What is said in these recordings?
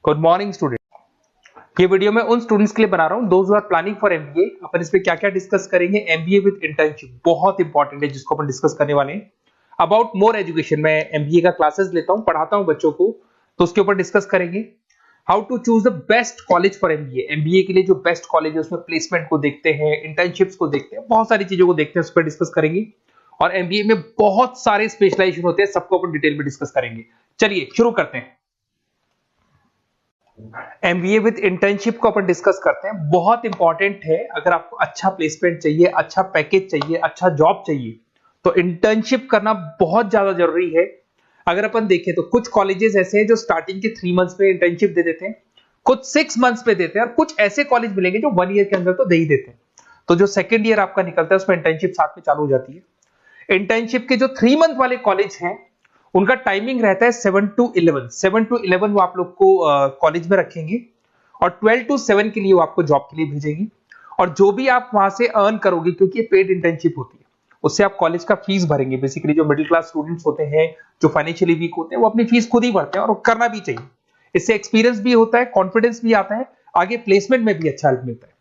Good morning student. ये video मैं उन स्टूडेंट्स के लिए बना रहा हूं those who are planning for MBA. अपन इसमें क्या क्या डिस्कस करेंगे, एमबीए विद इंटर्नशिप बहुत इंपॉर्टेंट है जिसको अपन डिस्कस करने वाले हैं। अबाउट मोर एजुकेशन, मैं एमबीए का क्लासेस लेता हूं, पढ़ाता हूं बच्चों को, तो उसके ऊपर डिस्कस करेंगे। How to choose the best college for MBA, MBA के लिए जो बेस्ट कॉलेज है उसमें प्लेसमेंट को देखते हैं, इंटर्नशिप्स को देखते हैं, बहुत सारी चीजों को देखते हैं, उस पर डिस्कस करेंगे। और एमबीए में बहुत सारे स्पेशलाइजेशन होते हैं, सबको अपन डिटेल में डिस्कस करेंगे। चलिए शुरू करते हैं। एमबीए विद इंटर्नशिप को अपन डिस्कस करते हैं। बहुत इंपॉर्टेंट है, अगर आपको अच्छा प्लेसमेंट चाहिए, अच्छा पैकेज चाहिए, अच्छा जॉब चाहिए, तो इंटर्नशिप करना बहुत ज्यादा जरूरी है। अगर अपन देखें तो कुछ कॉलेजेस ऐसे हैं जो स्टार्टिंग के 3 मंथ्स में इंटर्नशिप दे देते हैं, कुछ 6 मंथ्स पे देते हैं, और कुछ ऐसे कॉलेज मिलेंगे जो 1 ईयर के अंदर तो दे ही देते हैं। तो जो सेकेंड ईयर आपका निकलता है उसमें इंटर्नशिप साथ में चालू हो जाती है। इंटर्नशिप के जो 3 मंथ वाले कॉलेज हैं उनका टाइमिंग रहता है 7 to 11। 7 to 11 वो आप लोग को कॉलेज में रखेंगे, और 12 to 7 के लिए वो आपको जॉब के लिए भेजेंगे। और जो भी आप वहां से अर्न करोगे, क्योंकि ये पेड इंटर्नशिप होती है, उससे आप कॉलेज का फीस भरेंगे। बेसिकली जो मिडिल क्लास स्टूडेंट्स होते हैं, जो फाइनेंशियली वीक होते हैं, वो अपनी फीस खुद ही भरते हैं, और करना भी चाहिए। इससे एक्सपीरियंस भी होता है, कॉन्फिडेंस भी आता है, आगे प्लेसमेंट में भी अच्छा हेल्प मिलता है।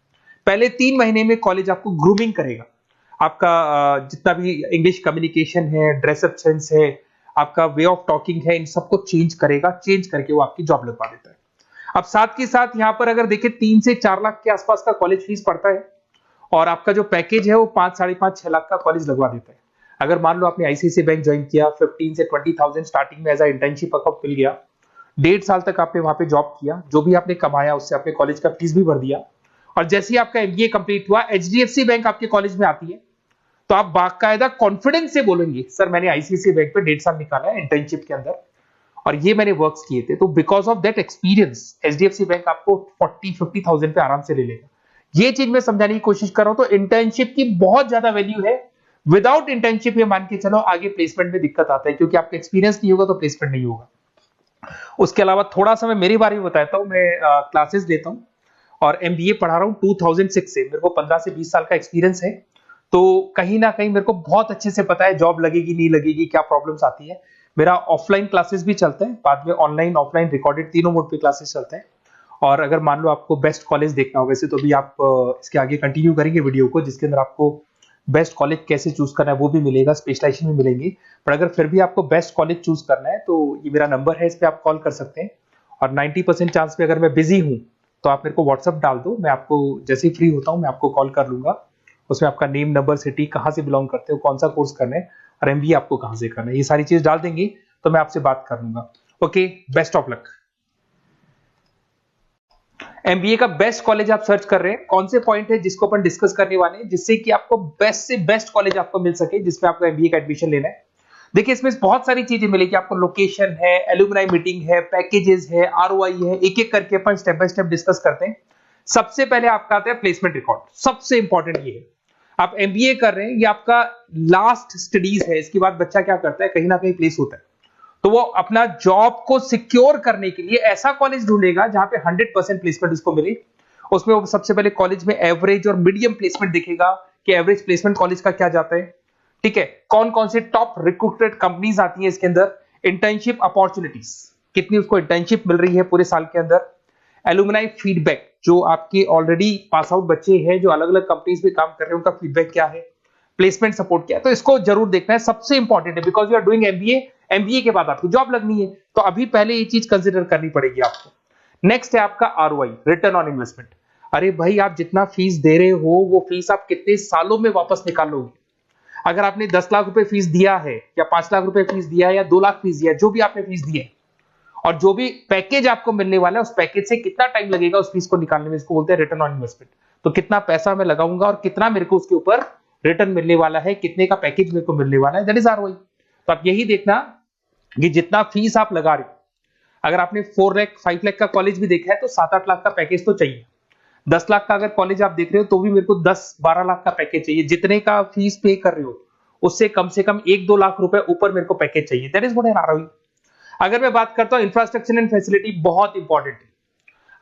पहले 3 महीने में कॉलेज आपको ग्रूमिंग करेगा, आपका जितना भी इंग्लिश कम्युनिकेशन है, ड्रेसअप सेंस है, आपका वे ऑफ टॉकिंग है, इन सबको चेंज करेगा। चेंज करके वो आपकी जॉब लगवा देता है। अब साथ के साथ यहाँ पर अगर देखें 3 से 4 लाख के आसपास का कॉलेज फीस पड़ता है, और आपका जो पैकेज है वो 5, 5.5, 6 लाख का कॉलेज लगवा देता है। अगर मान लो आपने आईसीआईसीआई बैंक ज्वाइन किया, 15 से 20,000 स्टार्टिंग में एज अ इंटर्नशिप अकाउंट मिल गया, 1.5 साल तक आपने वहां पे जॉब किया, जो भी आपने कमाया उससे आपने कॉलेज का फीस भी भर दिया, और जैसे ही आपका एमबीए कंप्लीट हुआ, एचडीएफसी बैंक आपके कॉलेज में आती है, तो आप बाकायदा कॉन्फिडेंस से बोलेंगे सर मैंने आईसीआईसीआई बैंक पे 1.5 साल निकाला है इंटर्नशिप के अंदर, और ये मैंने वर्क्स किए थे। तो because of that experience HDFC bank आपको 40-50,000 पे आराम से ले लेगा। ये चीज मैं समझाने की कोशिश कर रहा हूं। तो इंटर्नशिप की बहुत ज्यादा वैल्यू है। विदाउट इंटर्नशिप ये मान के चलो आगे प्लेसमेंट में दिक्कत आता है, क्योंकि आपका एक्सपीरियंस नहीं होगा तो प्लेसमेंट नहीं होगा। उसके अलावा थोड़ा सा मैं मेरे बारे में बताता हूँ। मैं क्लासेस लेता हूँ और एमबीए पढ़ा रहा हूँ 2006 से। मेरे को 15 से 20 साल का एक्सपीरियंस है, तो कहीं ना कहीं मेरे को बहुत अच्छे से पता है जॉब लगेगी नहीं लगेगी, क्या प्रॉब्लम्स आती है। मेरा ऑफलाइन क्लासेस भी चलता है, बाद में ऑनलाइन ऑफलाइन रिकॉर्डेड तीनों मोड पे क्लासेस चलते हैं। और अगर मान लो आपको बेस्ट कॉलेज देखना हो, वैसे तो भी आप इसके आगे कंटिन्यू करेंगे वीडियो को, जिसके अंदर आपको बेस्ट कॉलेज कैसे चूज करना है वो भी मिलेगा, स्पेशलाइजेशन भी मिलेंगे। पर अगर फिर भी आपको बेस्ट कॉलेज चूज करना है तो ये मेरा नंबर है, इस पर आप कॉल कर सकते हैं। और 90% चांस पे अगर मैं बिजी हूँ तो आप मेरे को व्हाट्सअप डाल दो, मैं आपको जैसे ही फ्री होता हूँ मैं आपको कॉल कर लूंगा। उसमें आपका नेम, नंबर, सिटी, कहाँ से बिलोंग करते हो, कौन सा कोर्स करना है, और एमबीए आपको कहाँ से करना है, ये सारी चीज डाल देंगे तो मैं आपसे बात कर लूंगा। Okay, best of luck. MBA का बेस्ट कॉलेज आप सर्च कर रहे हैं, कौन से पॉइंट है जिसको अपन डिस्कस करने वाले हैं, जिससे कि आपको बेस्ट से बेस्ट कॉलेज आपको मिल सके जिसमें आपको एमबीए का एडमिशन लेना है। देखिए इसमें बहुत सारी चीजें मिलेगी आपको, लोकेशन है, एलुमनाई मीटिंग है, पैकेजेस है, आरओआई है, एक एक करके अपन स्टेप बाय स्टेप डिस्कस करते हैं। सबसे पहले आपका आता है प्लेसमेंट रिकॉर्ड। सबसे इंपॉर्टेंट ये है, आप एमबीए कर रहे हैं, ये आपका लास्ट स्टडीज है, इसके बाद बच्चा क्या करता है, कहीं ना कहीं प्लेस होता है, तो वो अपना जॉब को सिक्योर करने के लिए ऐसा कॉलेज ढूंढेगा जहां पे 100% प्लेसमेंट उसको मिले। उसमें वो सबसे पहले कॉलेज में एवरेज और मीडियम प्लेसमेंट देखेगा कि एवरेज प्लेसमेंट कॉलेज का क्या जाता है, ठीक है, कौन कौन से टॉप रिक्रूटेड कंपनीज आती है इसके अंदर, इंटर्नशिप अपॉर्चुनिटीज कितनी उसको इंटर्नशिप मिल रही है पूरे साल के अंदर, एलुमनाई फीडबैक, जो आपके ऑलरेडी पास आउट बच्चे हैं जो अलग अलग कंपनीज में काम कर रहे हैं उनका फीडबैक क्या है, प्लेसमेंट सपोर्ट क्या है। तो इसको जरूर देखना है, सबसे इंपॉर्टेंट है, because you are doing MBA, MBA के बाद आपको जॉब लगनी है, तो अभी पहले ये चीज कंसिडर करनी पड़ेगी आपको। नेक्स्ट है आपका आरओआई, रिटर्न ऑन इन्वेस्टमेंट। अरे भाई, आप जितना फीस दे रहे हो वो फीस आप कितने सालों में वापस निकाल लोगे। अगर आपने 10 लाख रुपए फीस दिया है, या 5 लाख रुपए फीस दिया है, या 2 लाख फीस दिया है, जो भी आपने फीस दी है, और जो भी पैकेज आपको मिलने वाला है उस पैकेज से कितना टाइम लगेगा उस फीस को निकालने में, इसको बोलते हैं रिटर्न ऑन इन्वेस्टमेंट। तो कितना पैसा मैं लगाऊंगा और कितना मेरे को उसके ऊपर रिटर्न मिलने वाला है, कितने का पैकेज मेरे को मिलने वाला है, दैट इज आरओआई। तो आप यही देखना कि जितना फीस आप लगा रहे हो, अगर आपने 4 लाख 5 लाख का कॉलेज भी देखा है तो 7-8 लाख का पैकेज तो चाहिए। 10 लाख का अगर कॉलेज आप देख रहे हो तो भी मेरे को 10-12 लाख का पैकेज चाहिए। जितने का फीस पे कर रहे हो उससे कम से कम 1-2 लाख रुपए ऊपर मेरे को पैकेज चाहिए, that is what I am ROI. अगर मैं बात करता हूं इंफ्रास्ट्रक्चर एंड फैसिलिटी, बहुत इंपॉर्टेंट है।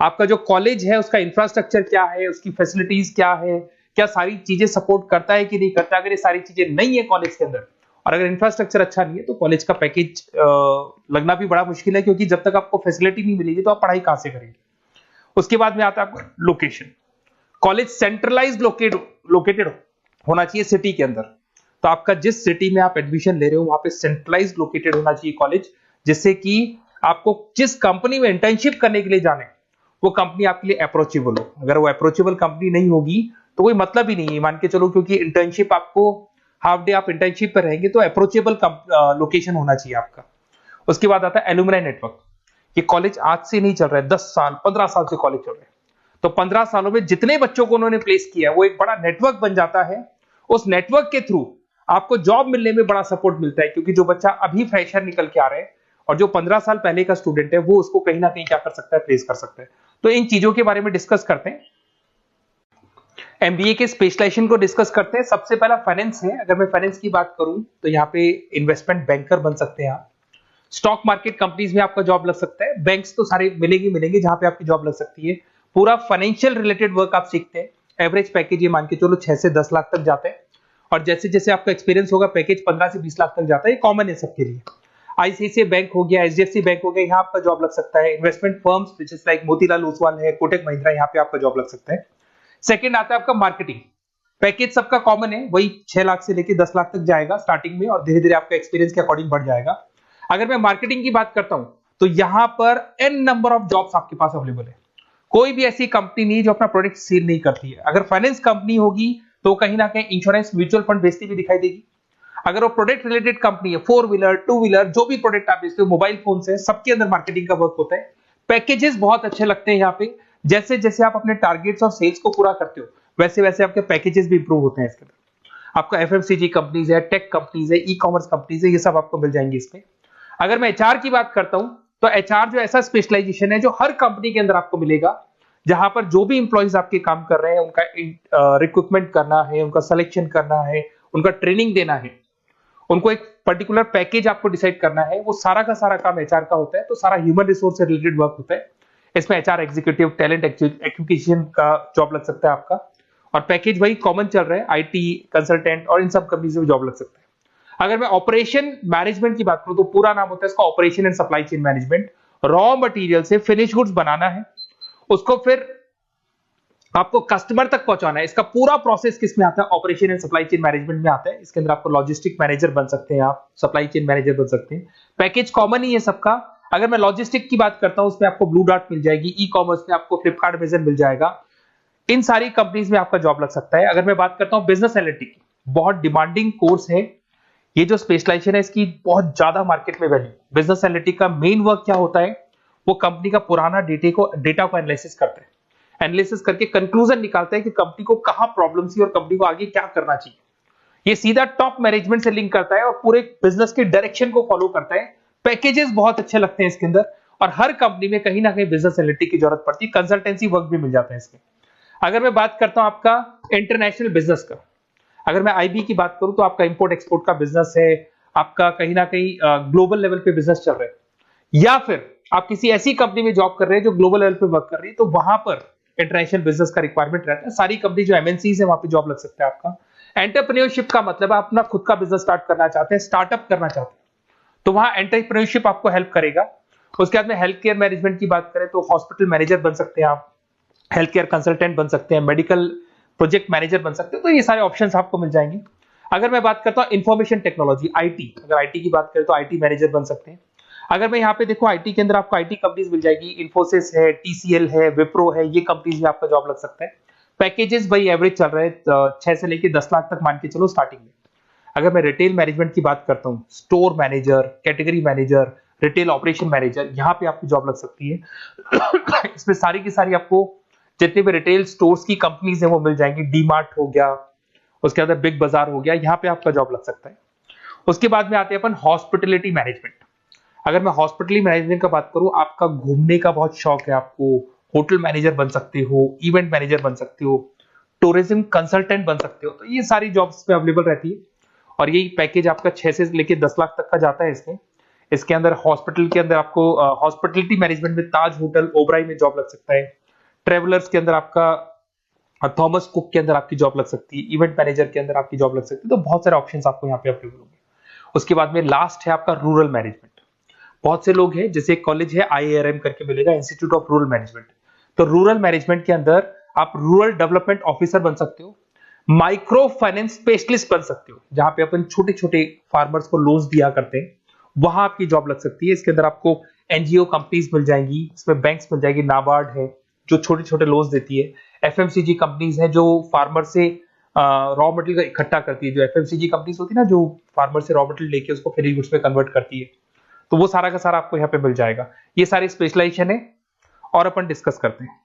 आपका जो कॉलेज है उसका इंफ्रास्ट्रक्चर क्या है, उसकी फैसिलिटीज क्या है, क्या सारी चीजें सपोर्ट करता है कि नहीं करता। अगर ये सारी चीजें नहीं है कॉलेज के अंदर और अगर इंफ्रास्ट्रक्चर अच्छा नहीं है तो कॉलेज का पैकेज लगना भी बड़ा मुश्किल है, क्योंकि जब तक आपको फैसिलिटी नहीं मिलेगी तो आप पढ़ाई कहां से करेंगे। उसके बाद में आता है आपका लोकेशन। कॉलेज सेंट्रलाइज्ड लोकेटेड होना चाहिए सिटी के अंदर। तो आपका जिस सिटी में आप एडमिशन ले रहे हो वहां पे सेंट्रलाइज्ड लोकेटेड होना चाहिए कॉलेज, जिससे कि आपको जिस कंपनी में इंटर्नशिप करने के लिए जाने वो कंपनी आपके लिए अप्रोचेबल हो। अगर वो अप्रोचेबल कंपनी नहीं होगी तो कोई मतलब ही नहीं है, मान के चलो, क्योंकि इंटर्नशिप आपको हाफ डे आप इंटर्नशिप पर रहेंगे तो अप्रोचेबल लोकेशन होना चाहिए आपका। उसके बाद आता है एलुमनाई नेटवर्क। ये कॉलेज आज से नहीं चल रहा है, 10 साल 15 साल से कॉलेज चल रहा है। तो 15 सालों में जितने बच्चों को उन्होंने प्लेस किया वो एक बड़ा नेटवर्क बन जाता है। उस नेटवर्क के थ्रू आपको जॉब मिलने में बड़ा सपोर्ट मिलता है, क्योंकि जो बच्चा अभी फ्रेशर निकल के आ रहे हैं और जो 15 साल पहले का स्टूडेंट है वो उसको कहीं ना कहीं क्या कर सकता है, प्लेस कर सकता है। तो इन चीजों के बारे में डिस्कस करते हैं। एमबीए के स्पेशलाइजेशन को डिस्कस करते हैं। सबसे पहला फाइनेंस है। अगर मैं फाइनेंस की बात करूं तो यहाँ पे इन्वेस्टमेंट बैंकर बन सकते हैं आप। स्टॉक मार्केट कंपनीज में आपका जॉब लग सकता है। बैंक्स तो सारे मिलेंगे जहां पे आपकी जॉब लग सकती है। पूरा फाइनेंशियल रिलेटेड वर्क आप सीखते हैं। एवरेज पैकेज ये मान के चलो 6 से 10 लाख तक जाते हैं, और जैसे जैसे आपका एक्सपीरियंस होगा पैकेज 15 से 20 लाख तक जाता है। ये कॉमन है सबके लिए। आईसीआईसीआई बैंक हो गया, एचडीएफसी बैंक हो गया, यहाँ आपका जॉब लग सकता है। Investment firms which is like Motilal Oswal है, कोटक महिंद्रा, यहाँ पे आपका जॉब लग सकता है। सेकंड आता है आपका मार्केटिंग। पैकेज सबका कॉमन है, वही 6 लाख से लेके 10 लाख तक जाएगा स्टार्टिंग में, और धीरे धीरे आपका एक्सपीरियंस के अकॉर्डिंग बढ़ जाएगा। अगर मैं मार्केटिंग की बात करता हूं तो यहां पर एन नंबर ऑफ जॉब्स आपके पास अवेलेबल है। कोई भी ऐसी कंपनी नहीं जो अपना प्रोडक्ट सेल नहीं करती है। अगर फाइनेंस कंपनी होगी तो कहीं ना कहीं इंश्योरेंस म्यूचुअल फंड बेचती भी दिखाई देगी। अगर वो प्रोडक्ट रिलेटेड कंपनी है, 4 व्हीलर 2 व्हीलर जो भी प्रोडक्ट आप बेचते हो, मोबाइल फोन से, सबके अंदर मार्केटिंग का वर्क होता है। पैकेजेस बहुत अच्छे लगते हैं यहाँ पे। जैसे जैसे आप अपने टारगेट्स और सेल्स को पूरा करते हो वैसे वैसे आपके पैकेजेस भी इंप्रूव होते हैं इसके अंदर। आपका एफएमसीजी कंपनीज है, टेक कंपनीज है, ई कॉमर्स कंपनीज है, ये सब आपको मिल जाएंगे इसमें। अगर मैं एचआर की बात करता हूं तो एचआर जो ऐसा स्पेशलाइजेशन है जो हर कंपनी के अंदर आपको मिलेगा, जहां पर जो भी इंप्लॉइज आपके काम कर रहे हैं उनका रिक्रूटमेंट करना है, उनका सिलेक्शन करना है, उनका ट्रेनिंग देना है, उनको एक पर्टिकुलर पैकेज आपको डिसाइड करना है, वो सारा का सारा काम एचआर का होता है। तो सारा ह्यूमन रिसोर्स से रिलेटेड वर्क होता है। इसमें एचआर एग्जीक्यूटिव, टैलेंट एक्विजिशन का जॉब लग सकता है आपका, और पैकेज वही कॉमन चल रहा है, आईटी कंसल्टेंट और इन सब कंपनीज में जॉब लग सकता है। अगर मैं ऑपरेशन मैनेजमेंट की बात करूं तो पूरा नाम होता है इसका operation and supply chain management. Raw material से फिनिश गुड्स बनाना है, उसको फिर आपको कस्टमर तक पहुंचाना है। इसका पूरा प्रोसेस किसमें आता है, operation and supply chain management में आता है। इसके अंदर आपको लॉजिस्टिक मैनेजर बन सकते हैं, आप सप्लाई चेन मैनेजर बन सकते हैं। पैकेज कॉमन ही है सबका। अगर मैं लॉजिस्टिक की बात करता हूं उसमें आपको ब्लू डॉट मिल जाएगी, ई कॉमर्स में आपको फ्लिपकार्ट, अमेज़न मिल जाएगा। इन सारी कंपनीज में आपका जॉब लग सकता है। अगर मैं बात करता हूं बिजनेस एनालिटिक, बहुत डिमांडिंग कोर्स है ये जो स्पेशलाइजेशन है, इसकी बहुत ज्यादा मार्केट में वैल्यू। बिजनेस एनालिटिक का मेन वर्क क्या होता है, वो कंपनी का पुराना डेटा को एनालिसिस करते हैं। एनालिसिस करके कंक्लूजन निकालता है कि कंपनी को कहां प्रॉब्लम थी और कंपनी को आगे क्या करना चाहिए। ये सीधा टॉप मैनेजमेंट से लिंक करता है और पूरे बिजनेस के डायरेक्शन को फॉलो करता है। पैकेजेस बहुत अच्छे लगते हैं इसके अंदर, और हर कंपनी में कहीं ना कहीं बिजनेस एनालिटिक की जरूरत पड़ती है। कंसल्टेंसी वर्क भी मिल जाता है इसमें। अगर मैं बात करता हूं आपका इंटरनेशनल बिजनेस का, अगर मैं आईबी की बात करूं तो आपका इंपोर्ट एक्सपोर्ट का बिजनेस है, आपका कहीं ना कहीं ग्लोबल लेवल पे बिजनेस चल रहा है, या फिर आप किसी ऐसी कंपनी में जॉब कर रहे हैं जो ग्लोबल लेवल पे वर्क कर रही है, तो वहां पर इंटरनेशनल बिजनेस का रिक्वायरमेंट रहता है। सारी कंपनी जो एमएनसीज है वहां पे जॉब लग सकता है आपका। एंटरप्रेन्योरशिप का मतलब आप अपना खुद का बिजनेस स्टार्ट करना चाहते हैं, स्टार्टअप करना चाहते हैं, तो वहां एंटरप्रेन्योरशिप आपको हेल्प करेगा। उसके बाद में हेल्थ केयर मैनेजमेंट की बात करें तो हॉस्पिटल मैनेजर बन सकते हैं आप, हेल्थ केयर कंसल्टेंट बन सकते हैं, मेडिकल प्रोजेक्ट मैनेजर बन सकते हैं। तो ये सारे ऑप्शंस आपको मिल जाएंगे। अगर मैं बात करता हूं इंफॉर्मेशन टेक्नोलॉजी, आईटी, अगर आईटी की बात करें तो आईटी मैनेजर बन सकते हैं। अगर मैं यहाँ पे देखो आईटी के अंदर आपको आईटी कंपनीज मिल जाएगी, इन्फोसिस है, टीसीएल है, विप्रो है, ये कंपनीज में आपका जॉब लग सकता है। पैकेजेस भाई एवरेज चल रहे हैं 6 से लेके 10 लाख तक मान के चलो स्टार्टिंग में। अगर मैं रिटेल मैनेजमेंट की बात करता हूँ, store manager, category manager, retail operation manager, यहाँ पे आपकी जॉब लग सकती है। इसमें सारी की सारी आपको जितने भी रिटेल स्टोर्स की कंपनीज है वो मिल जाएंगी। डीमार्ट हो गया, उसके बाद बिग बाजार हो गया, यहाँ पे आपका जॉब लग सकता है। उसके बाद में आते हैं अपन हॉस्पिटलिटी मैनेजमेंट। अगर मैं हॉस्पिटलिटी मैनेजमेंट का बात करूं, आपका घूमने का बहुत शौक है, आपको होटल मैनेजर बन सकते हो, इवेंट मैनेजर बन सकते हो, टूरिज्म कंसल्टेंट बन सकते हो, तो ये सारी जॉब्स पे अवेलेबल रहती है। और यही पैकेज आपका 6 से लेके 10 लाख तक का जाता है इसमें। इसके अंदर हॉस्पिटल के अंदर आपको हॉस्पिटलिटी मैनेजमेंट में ताज होटल, ओबराई में जॉब लग सकता है। ट्रेवलर्स के अंदर आपका थॉमस कुक के अंदर आपकी जॉब लग सकती है। इवेंट मैनेजर के अंदर आपकी जॉब लग सकती है। तो बहुत सारे ऑप्शंस आपको यहाँ पे अवेलेबल होंगे। उसके बाद में लास्ट है आपका रूरल मैनेजमेंट। बहुत से लोग हैं, जैसे एक कॉलेज है IIRM करके मिलेगा, इंस्टीट्यूट ऑफ रूरल मैनेजमेंट। तो रूरल मैनेजमेंट के अंदर आप रूरल डेवलपमेंट ऑफिसर बन सकते हो, माइक्रो फाइनेंस स्पेशलिस्ट बन सकते हो, जहां पे अपन छोटे छोटे फार्मर्स को लोन्स दिया करते हैं, वहां आपकी जॉब लग सकती है। इसके अंदर आपको एनजीओ कंपनीज मिल जाएंगी, इसमें बैंक्स मिल जाएगी, नाबार्ड है जो छोटे छोटे लोन्स देती है, एफएमसीजी कंपनीज है जो फार्मर से रॉ मटेरियल इकट्ठा करती है, जो एफएमसीजी कंपनीज होती है ना, जो फार्मर से रॉ मटेरियल लेके उसको फिर गुड्स में कन्वर्ट करती है, तो वो सारा का सारा आपको यहाँ पे मिल जाएगा। ये सारी स्पेशलाइजेशन है और अपन डिस्कस करते हैं।